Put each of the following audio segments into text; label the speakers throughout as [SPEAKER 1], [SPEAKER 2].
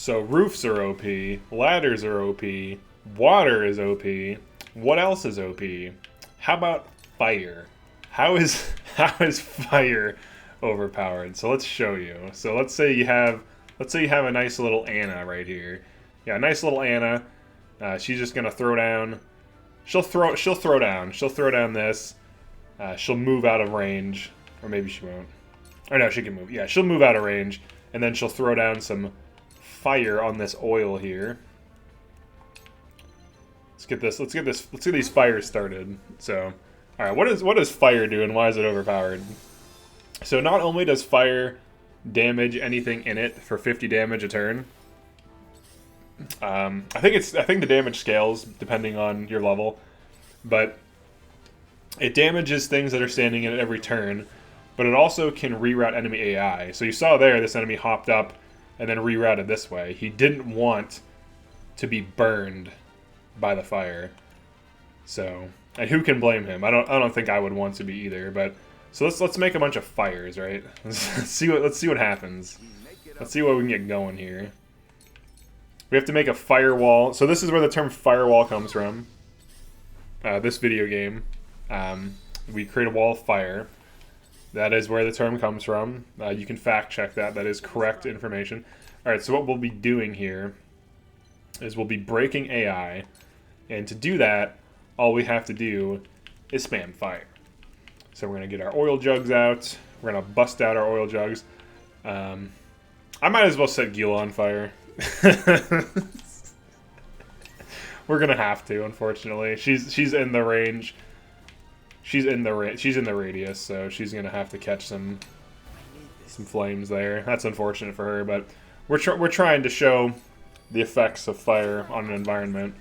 [SPEAKER 1] So roofs are OP, ladders are OP, water is OP. What else is OP? How about fire? How is how is fire overpowered? So let's show you. So let's say you have a nice little Anna right here. Yeah, a nice little Anna. She's just gonna throw down. She'll throw down. She'll throw down this. She'll move out of range, or maybe she won't. Or no, she can move. Yeah, she'll move out of range, and then she'll throw down some fire on this oil here. Let's get these fires started. So, all right, what does fire do, and why is it overpowered? So not only does fire damage anything in it for 50 damage a turn. I think the damage scales depending on your level, but it damages things that are standing in it every turn. But it also can reroute enemy AI. So you saw there, this enemy hopped up and then rerouted this way. He didn't want to be burned by the fire. So, and who can blame him? I don't think I would want to be either. But so let's make a bunch of fires, right? let's see what happens. Let's see what we can get going here. We have to make a firewall. So this is where the term firewall comes from. This video game, we create a wall of fire. That is where the term comes from. You can fact check that. That is correct information. All right, so what we'll be doing here is we'll be breaking AI. And to do that, all we have to do is spam fire. So we're going to get our oil jugs out. We're going to bust out our oil jugs. I might as well set Gila on fire. We're going to have to, unfortunately. She's in the range. She's in the radius, so she's gonna have to catch some flames there. That's unfortunate for her, but we're trying to show the effects of fire on an environment.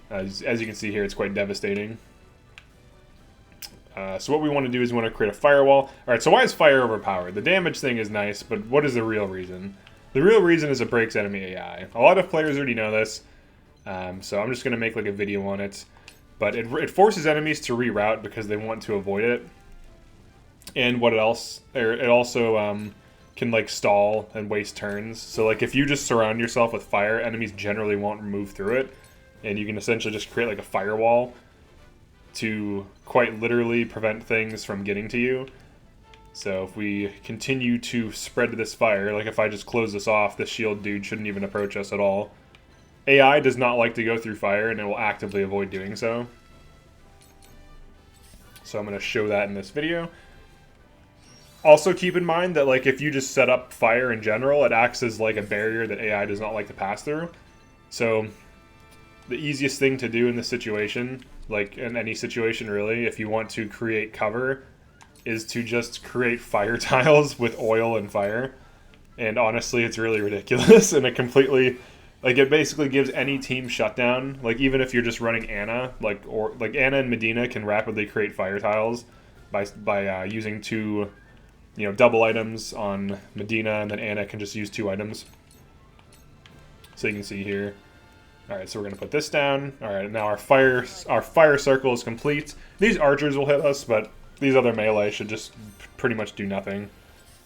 [SPEAKER 1] As you can see here, it's quite devastating. So what we want to do is we want to create a firewall. All right. So why is fire overpowered? The damage thing is nice, but what is the real reason? The real reason is it breaks enemy AI. A lot of players already know this, so I'm just gonna make like a video on it. But it forces enemies to reroute because they want to avoid it. And what else? It also can like stall and waste turns. So like if you just surround yourself with fire, enemies generally won't move through it. And you can essentially just create like a firewall to quite literally prevent things from getting to you. So if we continue to spread this fire, like if I just close this off, this shield dude shouldn't even approach us at all. AI does not like to go through fire, and it will actively avoid doing so. So I'm going to show that in this video. Also keep in mind that like if you just set up fire in general, it acts as like a barrier that AI does not like to pass through. So the easiest thing to do in this situation, like in any situation really, if you want to create cover, is to just create fire tiles with oil and fire. And honestly, it's really ridiculous, and it completely... Like, it basically gives any team shutdown. Like, even if you're just running Anna, like Anna and Medina can rapidly create fire tiles by using two, double items on Medina, and then Anna can just use 2 items. So you can see here. All right, so we're gonna put this down. All right, now our fire circle is complete. These archers will hit us, but these other melee should just pretty much do nothing.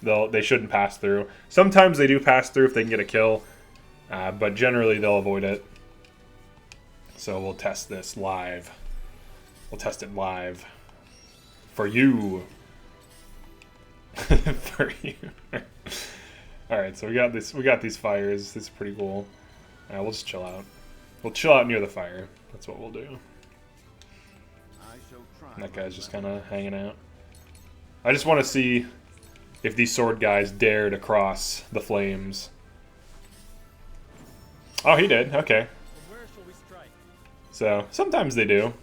[SPEAKER 1] They shouldn't pass through. Sometimes they do pass through if they can get a kill. But generally they'll avoid it. So we'll test this live. We'll test it live. For you. For you. Alright, so we got these fires. This is pretty cool. We'll just chill out. We'll chill out near the fire. That's what we'll do. And that guy's just kinda hanging out. I just wanna see if these sword guys dare to cross the flames. Oh, he did. Okay. So, sometimes they do.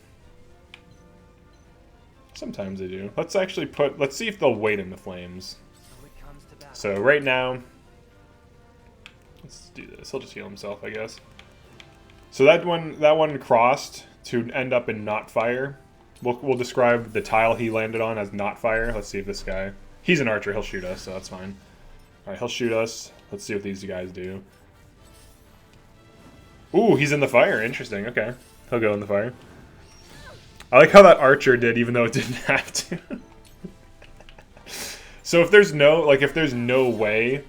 [SPEAKER 1] Sometimes they do. Let's actually let's see if they'll wait in the flames. So, right now... Let's do this. He'll just heal himself, I guess. So that one crossed to end up in not fire. We'll describe the tile he landed on as not fire. Let's see if this guy... He's an archer. He'll shoot us, so that's fine. Alright, he'll shoot us. Let's see what these guys do. Ooh, he's in the fire. Interesting. Okay. He'll go in the fire. I like how that archer did, even though it didn't have to. So if there's no way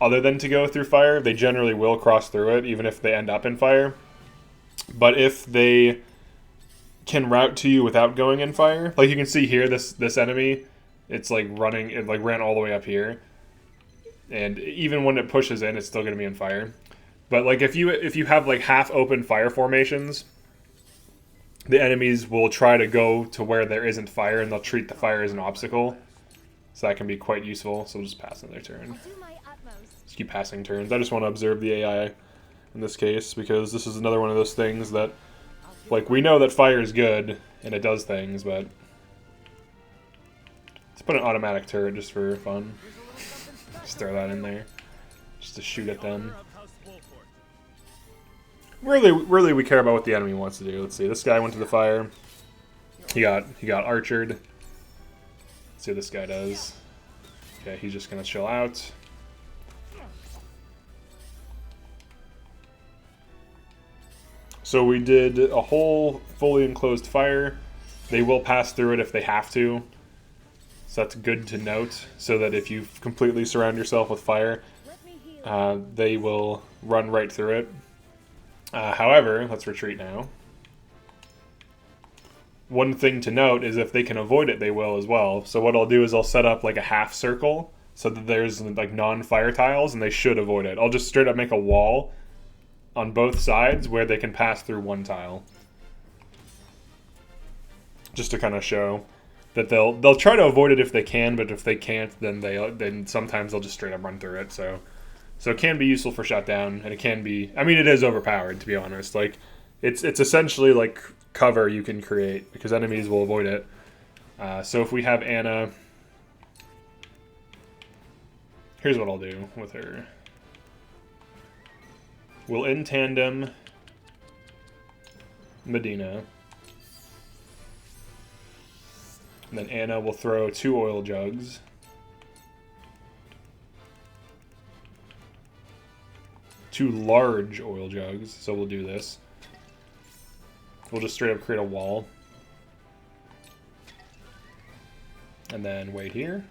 [SPEAKER 1] other than to go through fire, they generally will cross through it, even if they end up in fire. But if they can route to you without going in fire, like you can see here, this enemy, it's like running, it like ran all the way up here. And even when it pushes in, it's still going to be in fire. But like if you have like half open fire formations, the enemies will try to go to where there isn't fire, and they'll treat the fire as an obstacle. So that can be quite useful. So we'll just pass in their turn. Just keep passing turns. I just want to observe the AI in this case, because this is another one of those things that, like, we know that fire is good and it does things, but let's put an automatic turret just for fun. Just throw that in there, just to shoot at them. Really, we care about what the enemy wants to do. Let's see. This guy went to the fire. He got archered. Let's see what this guy does. Okay, he's just gonna chill out. So we did a whole fully enclosed fire. They will pass through it if they have to. So that's good to note, so that if you completely surround yourself with fire, they will run right through it. However, let's retreat now. One thing to note is if they can avoid it, they will as well. So what I'll do is I'll set up like a half circle so that there's like non-fire tiles, and they should avoid it. I'll just straight up make a wall on both sides where they can pass through one tile. Just to kind of show that they'll try to avoid it if they can, but if they can't, then sometimes they'll just straight up run through it. So it can be useful for shutdown, and it can be, I mean, it is overpowered, to be honest. Like, it's essentially like cover you can create, because enemies will avoid it. So if we have Anna, here's what I'll do with her. We'll in tandem Medina. And then Anna will throw 2 oil jugs. Two large oil jugs, so we'll do this. We'll just straight up create a wall. And then wait here.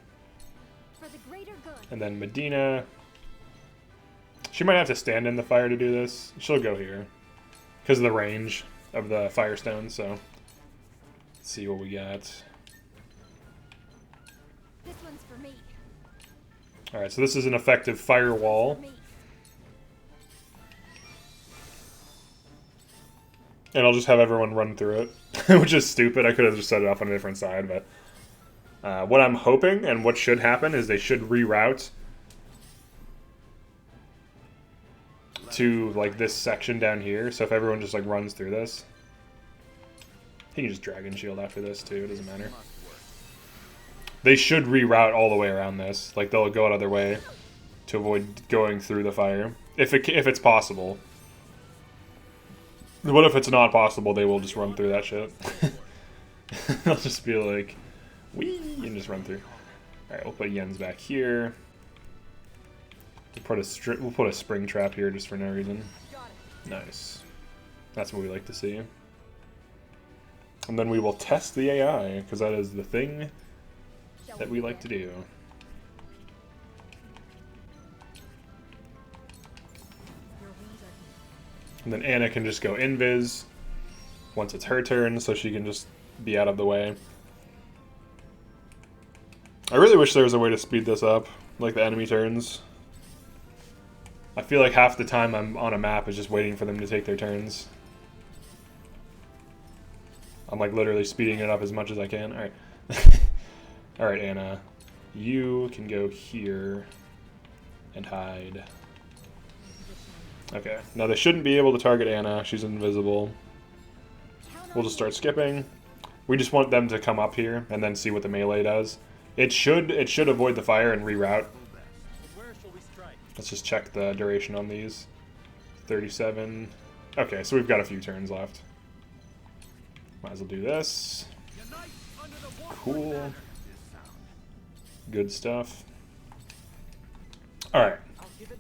[SPEAKER 2] For the greater good.
[SPEAKER 1] And then Medina. She might have to stand in the fire to do this. She'll go here because of the range of the firestone, so let's see what we got.
[SPEAKER 2] This one's for me.
[SPEAKER 1] Alright, so this is an effective firewall. And I'll just have everyone run through it, which is stupid. I could have just set it up on a different side, but what I'm hoping and what should happen is they should reroute to like this section down here. So if everyone just like runs through this, he can just Dragon Shield after this too. It doesn't matter. They should reroute all the way around this. Like they'll go another way to avoid going through the fire if it's possible. What if it's not possible? They will just run through that shit. They'll just be like, wee, and just run through. All right, we'll put Yen's back here. We'll put a spring trap here just for no reason. Nice. That's what we like to see. And then we will test the AI, because that is the thing that we like to do. And then Anna can just go invis once it's her turn, so she can just be out of the way. I really wish there was a way to speed this up, like the enemy turns. I feel like half the time I'm on a map is just waiting for them to take their turns. I'm like literally speeding it up as much as I can. Alright. Alright, Anna. You can go here and hide. Okay. Now they shouldn't be able to target Anna. She's invisible. We'll just start skipping. We just want them to come up here and then see what the melee does. It should avoid the fire and reroute. Let's just check the duration on these. 37. Okay, so we've got a few turns left. Might as well do this. Cool. Good stuff. Alright.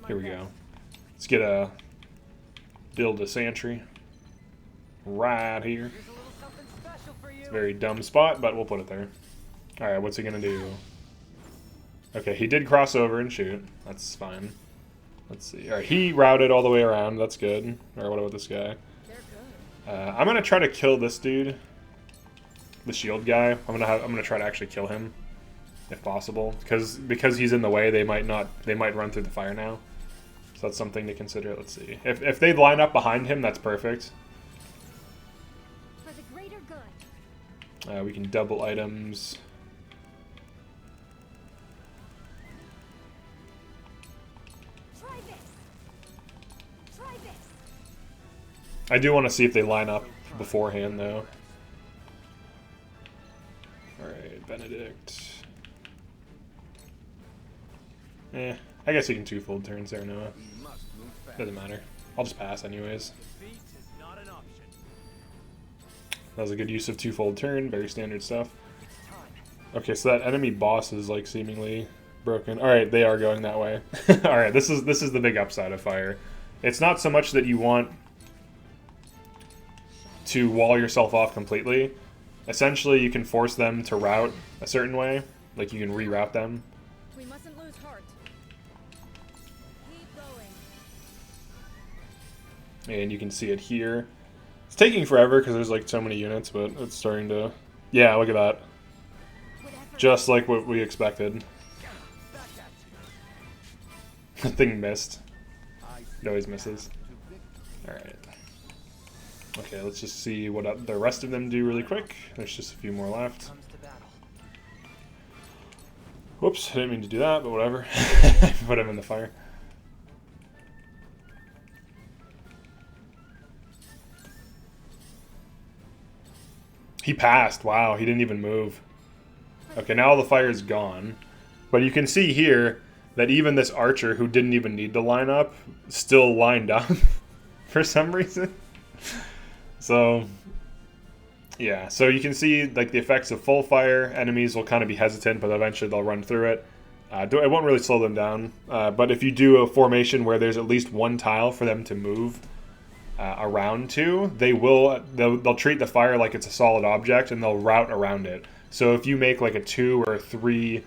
[SPEAKER 1] Here we go. Let's build a sentry. Right here. It's a very dumb spot, but we'll put it there. Alright, what's he gonna do? Okay, he did cross over and shoot. That's fine. Let's see. All right, he routed all the way around. That's good. Or what about this guy? I'm gonna try to kill this dude, the shield guy. I'm gonna try to actually kill him, if possible, because he's in the way. They might run through the fire now. So that's something to consider. Let's see. If they line up behind him, that's perfect.
[SPEAKER 2] For the greater good.
[SPEAKER 1] We can double items.
[SPEAKER 2] Try this. Try this.
[SPEAKER 1] I do want to see if they line up beforehand, though. Alright, Benedict. I guess you can twofold turns there, Noah. Doesn't matter. I'll just pass anyways. That was a good use of twofold turn, very standard stuff. Okay, so that enemy boss is like seemingly broken. Alright, they are going that way. Alright, this is the big upside of fire. It's not so much that you want to wall yourself off completely. Essentially, you can force them to route a certain way. Like, you can reroute them.
[SPEAKER 2] We mustn't lose heart. Keep going.
[SPEAKER 1] And you can see it here. It's taking forever because there's like so many units, but it's starting to... Yeah, look at that. Just like what we expected. The thing missed. It always misses. Alright. Okay, let's just see what the rest of them do really quick. There's just a few more left. Whoops, I didn't mean to do that, but whatever. Put him in the fire. He passed. Wow, he didn't even move. Okay, now all the fire is gone. But you can see here that even this archer, who didn't even need to line up, still lined up for some reason. So, yeah. So you can see like the effects of full fire. Enemies will kind of be hesitant, but eventually they'll run through it. It won't really slow them down. But if you do a formation where there's at least one tile for them to move around to, they'll treat the fire like it's a solid object and they'll route around it. So if you make like a 2 or 3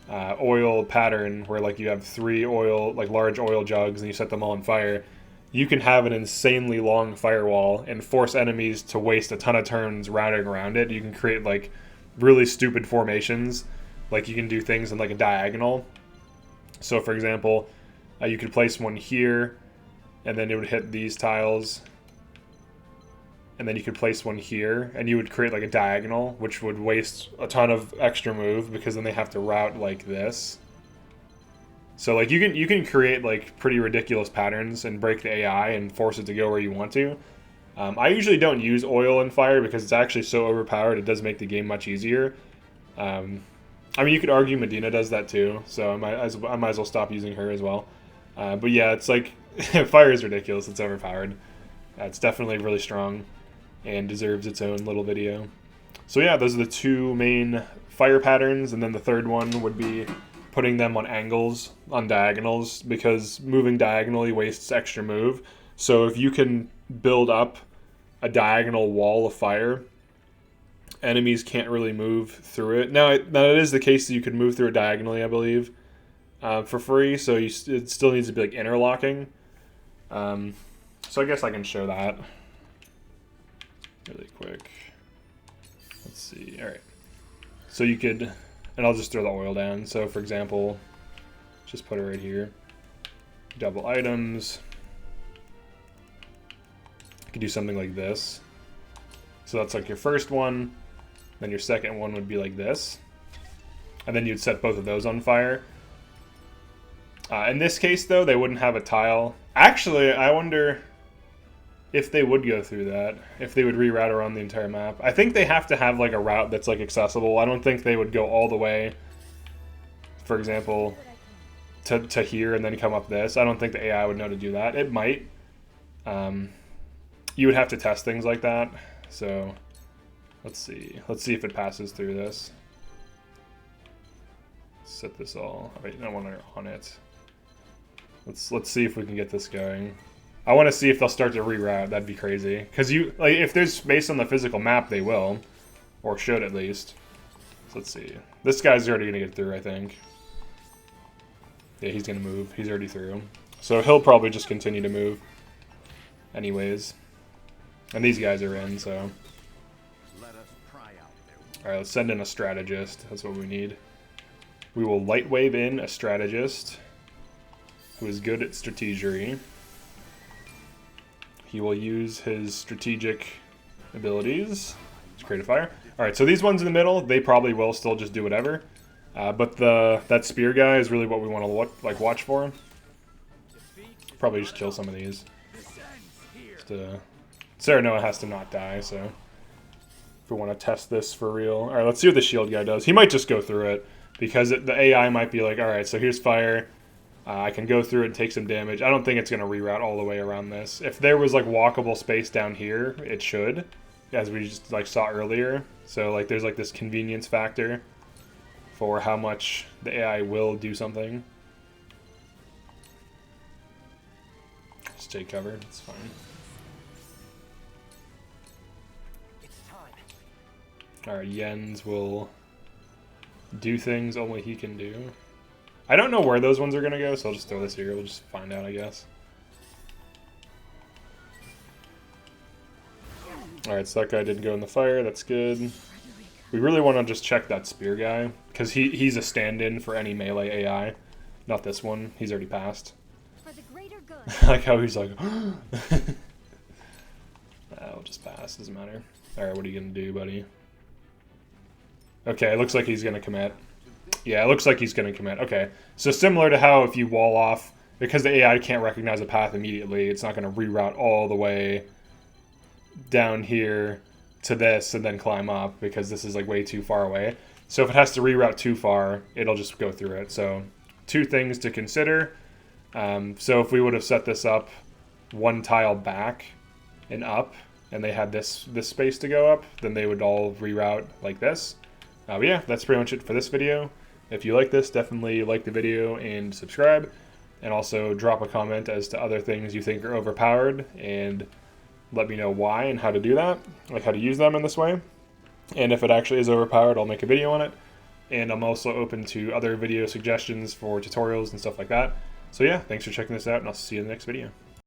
[SPEAKER 1] oil pattern where like you have 3 oil, like large oil jugs, and you set them all on fire, you can have an insanely long firewall and force enemies to waste a ton of turns routing around it. You can create like really stupid formations. Like you can do things in like a diagonal. So for example, you could place one here and then it would hit these tiles. And then you could place one here and you would create like a diagonal, which would waste a ton of extra move because then they have to route like this. So like you can create like pretty ridiculous patterns and break the AI and force it to go where you want to. I usually don't use oil and fire because it's actually so overpowered. It does make the game much easier. I mean, you could argue Medina does that too, so I might as well stop using her as well. But yeah, it's like fire is ridiculous. It's overpowered. It's definitely really strong and deserves its own little video. So yeah, those are the 2 main fire patterns, and then the third one would be putting them on angles, on diagonals, because moving diagonally wastes extra move. So if you can build up a diagonal wall of fire, enemies can't really move through it. Now it is the case that you could move through it diagonally, I believe, for free, so it still needs to be like interlocking. So I guess I can show that really quick. Let's see. Alright. So you could... And I'll just throw the oil down. So for example, just put it right here. Double items. You could do something like this. So that's like your first one. Then your second one would be like this. And then you'd set both of those on fire. In this case, though, they wouldn't have a tile. Actually, I wonder if they would go through that. If they would reroute around the entire map. I think they have to have like a route that's like accessible. I don't think they would go all the way, for example, to here and then come up this. I don't think the AI would know to do that. It might. You would have to test things like that. So let's see. Let's see if it passes through this. Set this all. Wait, no one on it. Let's see if we can get this going. I want to see if they'll start to reroute. That'd be crazy. Because if there's space on the physical map, they will, or should at least. So let's see. This guy's already gonna get through, I think. Yeah, he's gonna move. He's already through. So he'll probably just continue to move anyways. And these guys are in, so... Alright, let's send in a strategist. That's what we need. We will light wave in a strategist who is good at strategery. He will use his strategic abilities to create a fire. Alright, so these ones in the middle, they probably will still just do whatever. But that spear guy is really what we want to watch for. Probably just kill some of these. Serenoa has to not die, so if we want to test this for real. Alright, let's see what the shield guy does. He might just go through it, because the AI might be like, alright, so here's fire. I can go through it and take some damage. I don't think it's going to reroute all the way around this. If there was like walkable space down here, it should, as we just like saw earlier. So like there's like this convenience factor for how much the AI will do something. Just take cover, it's fine. Alright, Jens will do things only he can do. I don't know where those ones are going to go, so I'll just throw this here. We'll just find out, I guess. Alright, so that guy didn't go in the fire. That's good. We really want to just check that spear guy, because he's a stand-in for any melee AI. Not this one. He's already passed.
[SPEAKER 2] For the greater good.
[SPEAKER 1] I like how he's like... I'll just pass. Doesn't matter. Alright, what are you going to do, buddy? Okay, it looks like he's going to commit. Yeah, it looks like he's going to commit. Okay, so similar to how if you wall off, because the AI can't recognize a path immediately, it's not going to reroute all the way down here to this and then climb up, because this is like way too far away. So if it has to reroute too far, it'll just go through it. So 2 things to consider. So if we would have set this up 1 tile back and up, and they had this space to go up, then they would all reroute like this. But yeah, that's pretty much it for this video. If you like this, definitely like the video and subscribe. And also drop a comment as to other things you think are overpowered, and let me know why and how to do that, like how to use them in this way. And if it actually is overpowered, I'll make a video on it. And I'm also open to other video suggestions for tutorials and stuff like that. So yeah, thanks for checking this out, and I'll see you in the next video.